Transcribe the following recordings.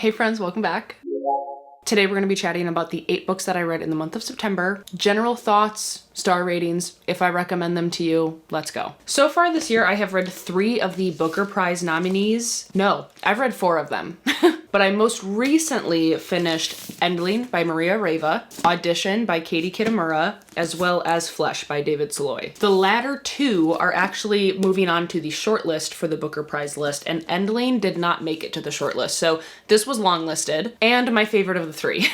Hey friends, welcome back. Today we're going to be chatting about the 8 books that I read in the month of September. General thoughts, star ratings, if I recommend them to you, let's go. So far this year I have read 3 of the Booker Prize nominees. No, I've read 4 of them. But I most recently finished N.lui by Maria Reva, Audition by Katie Kitamura, as well as Flesh by David Saloy. The latter 2 are actually moving on to the shortlist for the Booker Prize list, and N.lui did not make it to the shortlist, so this was longlisted, and my favorite of the 3.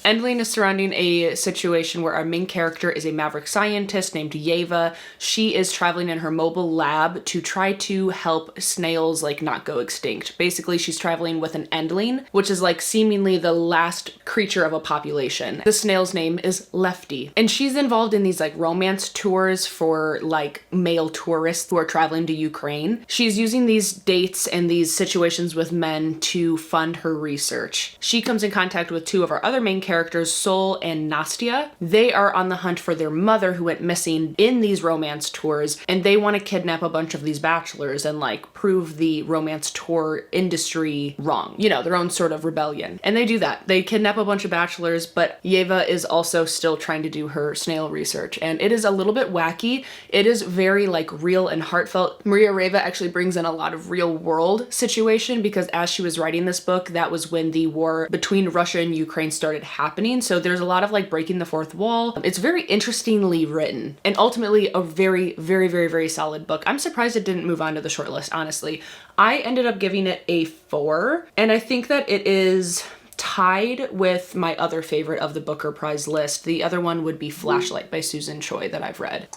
N.lui is surrounding a situation where our main character is a maverick scientist named Yeva. She is traveling in her mobile lab to try to help snails like not go extinct. Basically, she's traveling with an N.lui, which is like seemingly the last creature of a population. The snail's name is Lefty, and she's involved in these like romance tours for like male tourists who are traveling to Ukraine. She's using these dates and these situations with men to fund her research. She comes in contact with 2 of our other main characters, Sol and Nastya. They are on the hunt for their mother who went missing in these romance tours, and they want to kidnap a bunch of these bachelors and like prove the romance tour industry wrong. You know, their own sort of rebellion. And they do that. They kidnap a bunch of bachelors, but Yeva is also still trying to do her snail research. And it is a little bit wacky. It is very like real and heartfelt. Maria Reva actually brings in a lot of real world situation because as she was writing this book, that was when the war between Russia and Ukraine started happening. So there's a lot of like breaking the fourth wall. It's very interestingly written and ultimately a very, very, very, very solid book. I'm surprised it didn't move on to the shortlist, honestly. I ended up giving it a 4, and I think that it is tied with my other favorite of the Booker Prize list. The other one would be Flashlight by Susan Choi that I've read.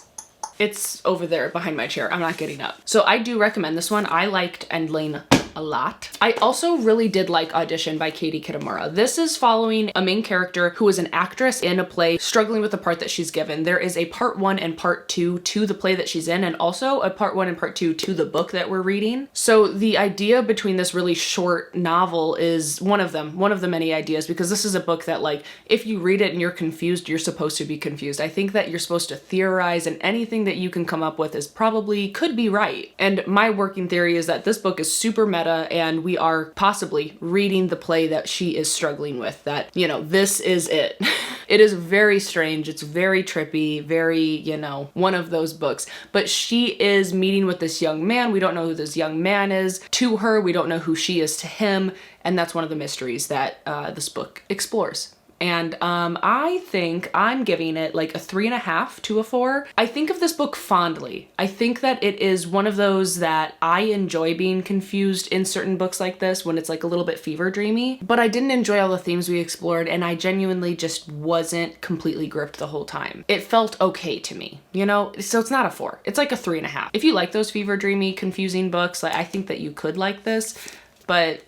It's over there behind my chair. I'm not getting up. So I do recommend this one. I liked N.lui a lot. I also really did like Audition by Katie Kitamura. This is following a main character who is an actress in a play struggling with the part that she's given. There is a part 1 and part 2 to the play that she's in, and also a part 1 and part 2 to the book that we're reading. So the idea between this really short novel is one of the many ideas, because this is a book that like, if you read it and you're confused, you're supposed to be confused. I think that you're supposed to theorize, and anything that you can come up with is probably could be right. And my working theory is that this book is super meta, and we are possibly reading the play that she is struggling with, that, you know, this is it. It is very strange. It's very trippy, very, you know, one of those books. But she is meeting with this young man. We don't know who this young man is to her. We don't know who she is to him. And that's one of the mysteries that this book explores. And I think I'm giving it like a 3.5 to a 4. I think of this book fondly. I think that it is one of those that I enjoy being confused in certain books like this when it's like a little bit fever dreamy, but I didn't enjoy all the themes we explored, and I genuinely just wasn't completely gripped the whole time. It felt okay to me, you know? So it's not a 4. It's like a 3.5. If you like those fever dreamy, confusing books, like, I think that you could like this, but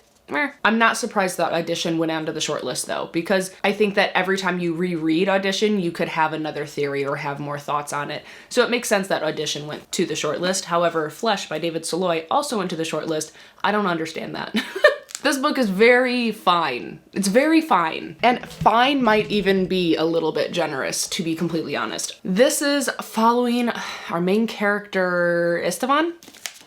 I'm not surprised that Audition went onto the shortlist though, because I think that every time you reread Audition, you could have another theory or have more thoughts on it. So it makes sense that Audition went to the shortlist. However, Flesh by David Saloy also went to the shortlist. I don't understand that. This book is very fine. It's very fine. And fine might even be a little bit generous, to be completely honest. This is following our main character, Esteban.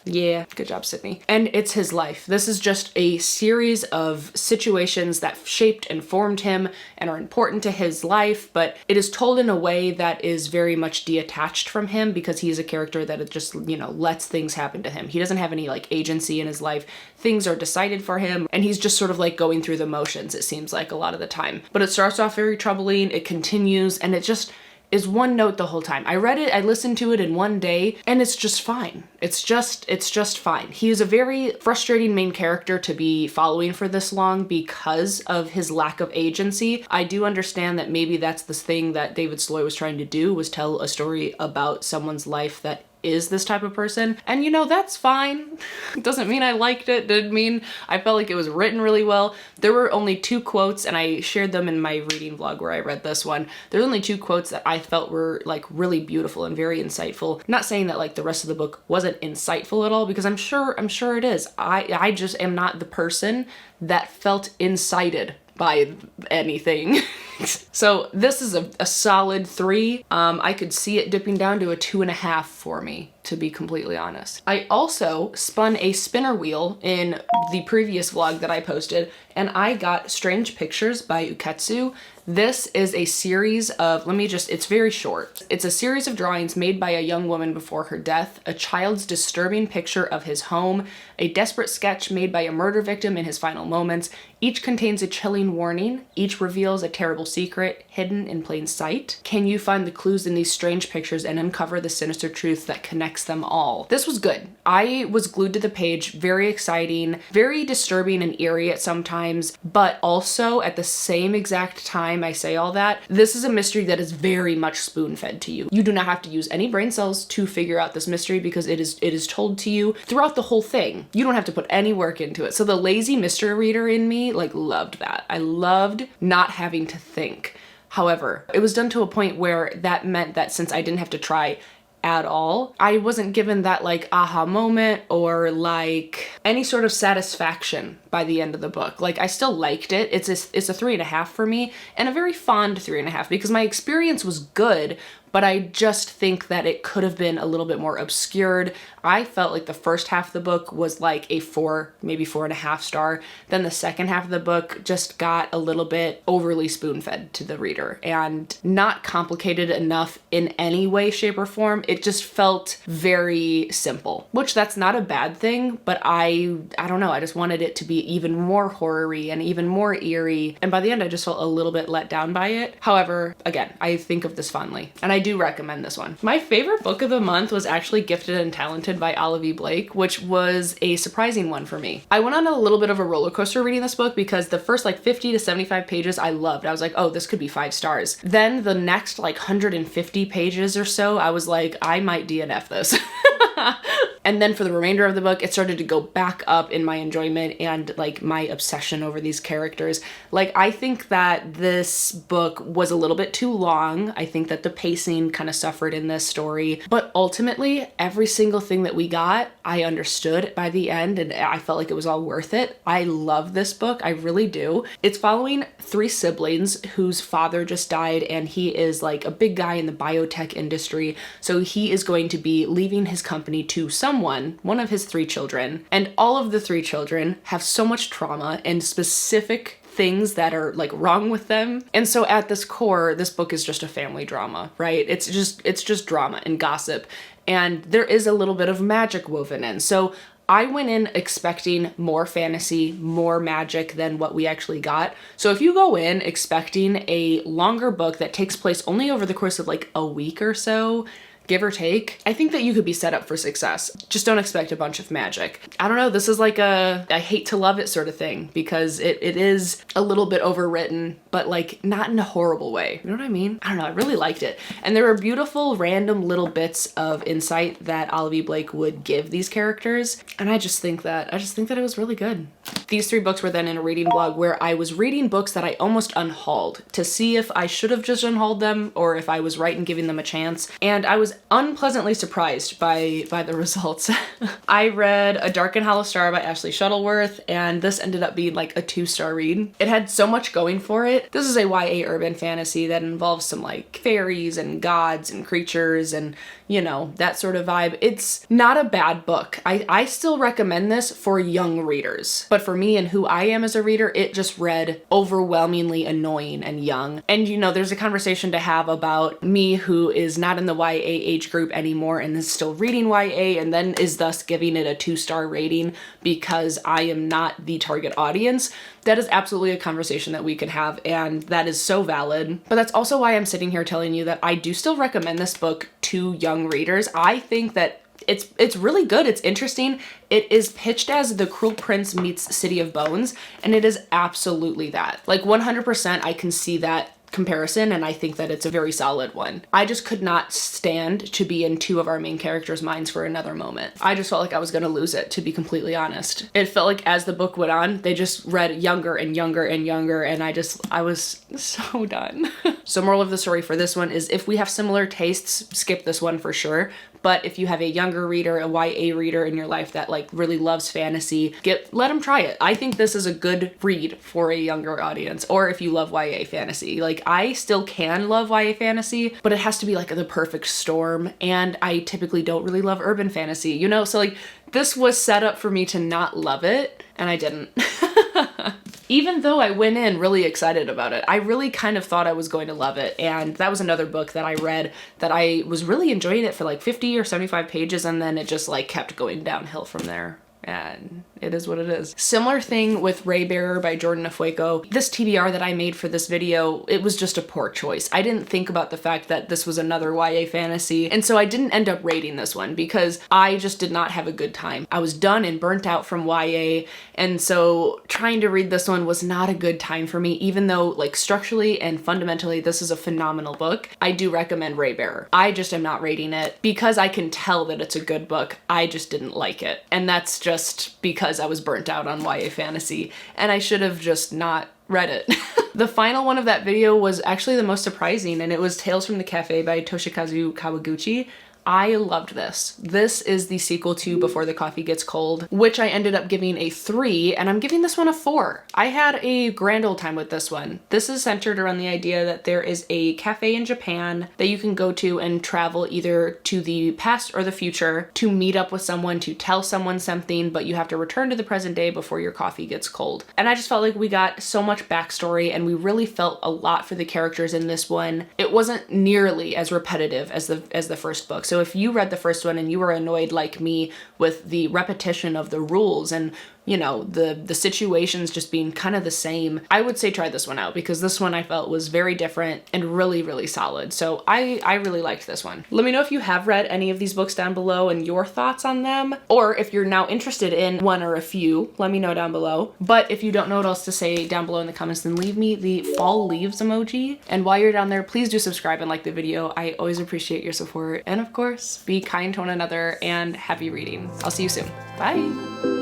Yeah, good job, Sydney. And it's his life. This is just a series of situations that shaped and formed him and are important to his life, but it is told in a way that is very much detached from him, because he's a character that it just, you know, lets things happen to him. He doesn't have any like agency in his life. Things are decided for him, and he's just sort of like going through the motions, it seems like, a lot of the time. But it starts off very troubling, it continues, and it just is one note the whole time. I read it, I listened to it in one day, and it's just fine. It's just fine. He is a very frustrating main character to be following for this long because of his lack of agency. I do understand that maybe that's the thing that David Saloy was trying to do, was tell a story about someone's life that is this type of person. And you know, that's fine. It doesn't mean I liked it. Didn't mean I felt like it was written really well. There were only 2 quotes, and I shared them in my reading vlog where I read this one. There's only 2 quotes that I felt were like really beautiful and very insightful. Not saying that like the rest of the book wasn't insightful at all, because I'm sure it is. I just am not the person that felt incited by anything. So this is a solid 3. I could see it dipping down to a 2.5 for me, to be completely honest. I also spun a spinner wheel in the previous vlog that I posted, and I got Strange Pictures by Uketsu. This is a series of, it's very short. It's a series of drawings made by a young woman before her death, a child's disturbing picture of his home, a desperate sketch made by a murder victim in his final moments. Each contains a chilling warning. Each reveals a terrible secret hidden in plain sight. Can you find the clues in these strange pictures and uncover the sinister truth that connects them all? This was good. I was glued to the page, very exciting, very disturbing and eerie at some times, but also at the same exact time I say all that, this is a mystery that is very much spoon-fed to you. You do not have to use any brain cells to figure out this mystery because it is told to you throughout the whole thing. You don't have to put any work into it. So the lazy mystery reader in me loved that. I loved not having to think. However, it was done to a point where that meant that since I didn't have to try at all, I wasn't given that aha moment or any sort of satisfaction by the end of the book. I still liked it. It's a 3.5 for me, and a very fond 3.5 because my experience was good, but I just think that it could have been a little bit more obscured. I felt like the first half of the book was a 4, maybe 4.5 star. Then the second half of the book just got a little bit overly spoon-fed to the reader and not complicated enough in any way, shape, or form. It just felt very simple, which that's not a bad thing, but I don't know, I just wanted it to be even more horror-y and even more eerie. And by the end, I just felt a little bit let down by it. However, again, I think of this fondly, and I do recommend this one. My favorite book of the month was actually Gifted and Talented by Olivia Blake, which was a surprising one for me. I went on a little bit of a roller coaster reading this book because the first 50 to 75 pages I loved. I was like, oh, this could be 5 stars. Then the next 150 pages or so, I was like, I might DNF this. And then for the remainder of the book, it started to go back up in my enjoyment and my obsession over these characters. I think that this book was a little bit too long. I think that the pacing kind of suffered in this story, but ultimately every single thing that we got, I understood by the end, and I felt like it was all worth it. I love this book. I really do. It's following 3 siblings whose father just died, and he is a big guy in the biotech industry. So he is going to be leaving his company to one of his 3 children, and all of the 3 children have so much trauma and specific things that are wrong with them. And so at this core, this book is just a family drama, right? It's just drama and gossip, and there is a little bit of magic woven in. So I went in expecting more fantasy, more magic than what we actually got. So if you go in expecting a longer book that takes place only over the course of a week or so, give or take, I think that you could be set up for success. Just don't expect a bunch of magic. I don't know, this is I hate to love it sort of thing because it is a little bit overwritten, but not in a horrible way. You know what I mean? I don't know, I really liked it. And there were beautiful random little bits of insight that Olivia Blake would give these characters. And I just think that it was really good. These 3 books were then in a reading blog where I was reading books that I almost unhauled to see if I should have just unhauled them or if I was right in giving them a chance. And I was unpleasantly surprised by the results. I read A Dark and Hollow Star by Ashley Shuttleworth, and this ended up being a 2-star read. It had so much going for it. This is a YA urban fantasy that involves some fairies and gods and creatures and that sort of vibe. It's not a bad book. I still recommend this for young readers, but for me and who I am as a reader, it just read overwhelmingly annoying and young. And there's a conversation to have about me who is not in the YA age group anymore and is still reading YA and then is thus giving it a 2-star rating because I am not the target audience. That is absolutely a conversation that we could have, and that is so valid. But that's also why I'm sitting here telling you that I do still recommend this book to young readers. I think that it's really good. It's interesting. It is pitched as The Cruel Prince meets City of Bones, and it is absolutely that. 100% I can see that comparison, and I think that it's a very solid one. I just could not stand to be in 2 of our main characters' minds for another moment. I just felt like I was gonna lose it, to be completely honest. It felt like as the book went on, they just read younger and younger and younger, and I was so done. So moral of the story for this one is if we have similar tastes, skip this one for sure. But if you have a younger reader, a YA reader in your life that like really loves fantasy, let them try it. I think this is a good read for a younger audience, or if you love YA fantasy. Like I still can love YA fantasy, but it has to be like the perfect storm. And I typically don't really love urban fantasy, you know? So like this was set up for me to not love it, and I didn't. Even though I went in really excited about it, I really kind of thought I was going to love it. And that was another book that I read that I was really enjoying it for like 50 or 75 pages, and then it just like kept going downhill from there. And it is what it is. Similar thing with Raybearer by Jordan Afueco. This TBR that I made for this video, it was just a poor choice. I didn't think about the fact that this was another YA fantasy, and so I didn't end up rating this one because I just did not have a good time. I was done and burnt out from YA, and so trying to read this one was not a good time for me, even though like structurally and fundamentally this is a phenomenal book. I do recommend Raybearer. I just am not rating it because I can tell that it's a good book. I just didn't like it, and that's just because I was burnt out on YA fantasy, and I should have just not read it. The final one of that video was actually the most surprising, and it was Tales from the Cafe by Toshikazu Kawaguchi. I loved this. This is the sequel to Before the Coffee Gets Cold, which I ended up giving a 3, and I'm giving this one a 4. I had a grand old time with this one. This is centered around the idea that there is a cafe in Japan that you can go to and travel either to the past or the future to meet up with someone, to tell someone something, but you have to return to the present day before your coffee gets cold. And I just felt like we got so much backstory, and we really felt a lot for the characters in this one. It wasn't nearly as repetitive as the first book. So if you read the first one and you were annoyed like me with the repetition of the rules and, you know, the situations just being kind of the same, I would say try this one out, because this one I felt was very different and really, really solid. So I really liked this one. Let me know if you have read any of these books down below and your thoughts on them, or if you're now interested in one or a few, let me know down below. But if you don't know what else to say down below in the comments, then leave me the fall leaves emoji. And while you're down there, please do subscribe and like the video. I always appreciate your support. And of course, be kind to one another and happy reading. I'll see you soon. Bye.